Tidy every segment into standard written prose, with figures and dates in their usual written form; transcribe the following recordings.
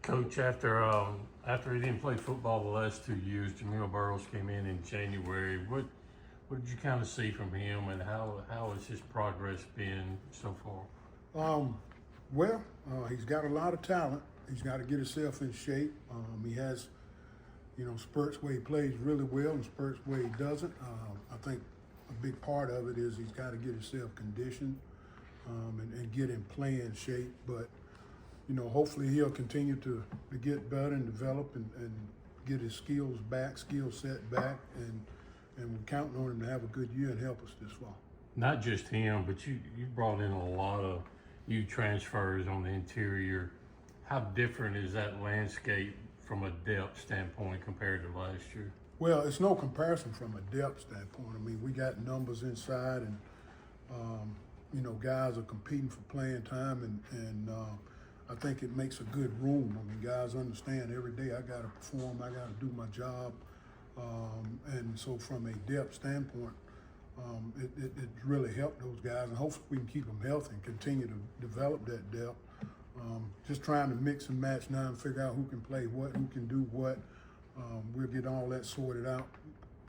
Coach, after he didn't play football the last 2 years, Jamil Burrows came in January. What did you kind of see from him, and how has his progress been so far? He's got a lot of talent. He's got to get himself in shape. He has, spurts where he plays really well and spurts where he doesn't. I think a big part of it is he's got to get himself conditioned and get in playing shape. But hopefully he'll continue to get better and develop and get his skill set back, and we're counting on him to have a good year and help us this fall. Not just him, but you brought in a lot of new transfers on the interior. How different is that landscape from a depth standpoint compared to last year? Well, it's no comparison from a depth standpoint. I mean, we got numbers inside, and guys are competing for playing time, and I think it makes a good room. I mean, guys understand every day I got to perform, I got to do my job, and so from a depth standpoint, it really helped those guys, and hopefully we can keep them healthy and continue to develop that depth. Just trying to mix and match now and figure out who can play what, who can do what. We'll get all that sorted out,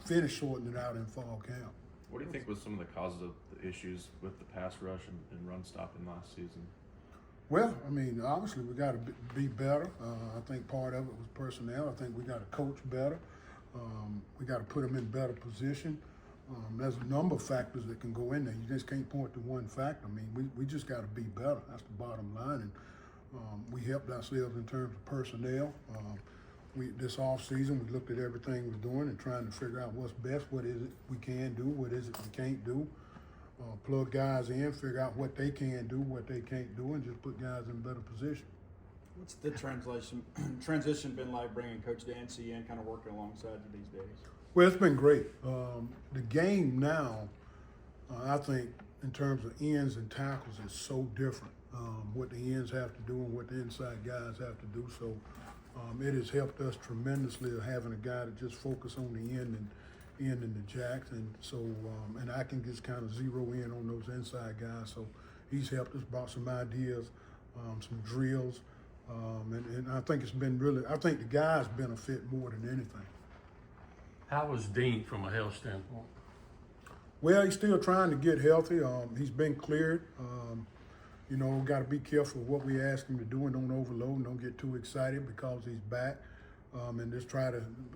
finish sorting it out in fall camp. What do you think was some of the causes of the issues with the pass rush and run stopping last season? Well, I mean, obviously we got to be better. I think part of it was personnel. I think we got to coach better. We got to put them in better position. There's a number of factors that can go in there. You just can't point to one factor. I mean, we just got to be better. That's the bottom line. And we helped ourselves in terms of personnel. This off season, we looked at everything we're doing and trying to figure out what's best, what is it we can do, what is it we can't do. Plug guys in, figure out what they can do, what they can't do, and just put guys in better position. What's the transition been like bringing Coach Dancy in, kind of working alongside you these days? Well, it's been great. The game now, I think, in terms of ends and tackles, is so different. What the ends have to do and what the inside guys have to do. So it has helped us tremendously having a guy that just focus on the end and the jacks, and so and I can just kind of zero in on those inside guys. So he's helped us, brought some ideas, some drills, and I think it's been really. I think the guys benefit more than anything. How was Dean from a health standpoint? Well, he's still trying to get healthy. He's been cleared. Got to be careful of what we ask him to do and don't overload and don't get too excited because he's back. And just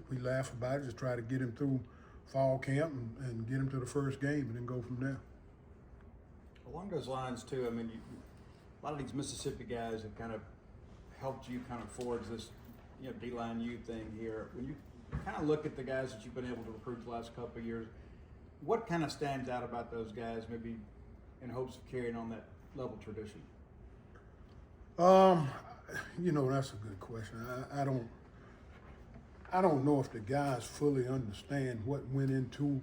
we laugh about it, just try to get him through fall camp and get him to the first game and then go from there. Along those lines, too, I mean, a lot of these Mississippi guys have kind of helped you kind of forge this, D-line U thing here. When you kind of look at the guys that you've been able to recruit the last couple of years, what kind of stands out about those guys, maybe in hopes of carrying on that level tradition? That's a good question. I don't know if the guys fully understand what went into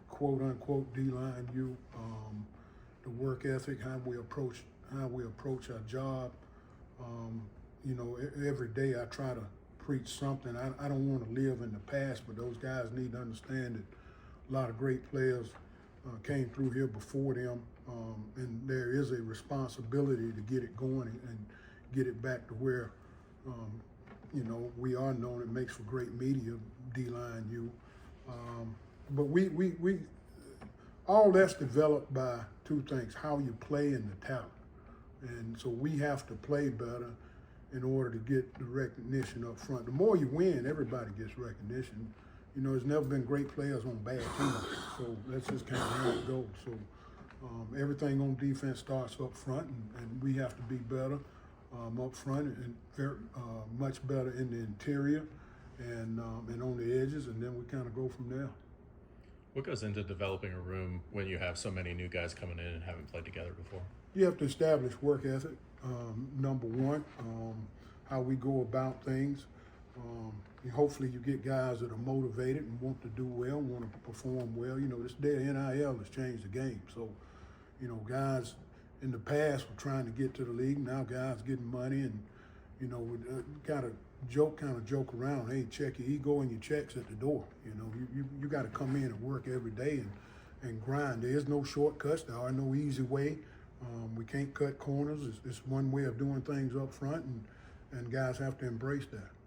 quote unquote D-line U, the work ethic, how we approach our job. Every day I try to preach something. I don't want to live in the past, but those guys need to understand that a lot of great players came through here before them, and there is a responsibility to get it going and get it back to where we are known. It makes for great media, D-line U. But we all that's developed by two things: how you play and the talent. And so we have to play better in order to get the recognition up front. The more you win, everybody gets recognition. There's never been great players on bad teams, so that's just kind of how it goes. So everything on defense starts up front, and we have to be better up front and very much better in the interior and on the edges, and then we kind of go from there. What goes into developing a room when you have so many new guys coming in and haven't played together before? You have to establish work ethic, number one, how we go about things. Hopefully you get guys that are motivated and want to do well, want to perform well. This day of NIL has changed the game. So, guys in the past were trying to get to the league. Now guys getting money, and, we got to joke around. Hey, check your ego and your checks at the door. You got to come in and work every day and grind. There is no shortcuts. There are no easy way. We can't cut corners. It's one way of doing things up front, and guys have to embrace that.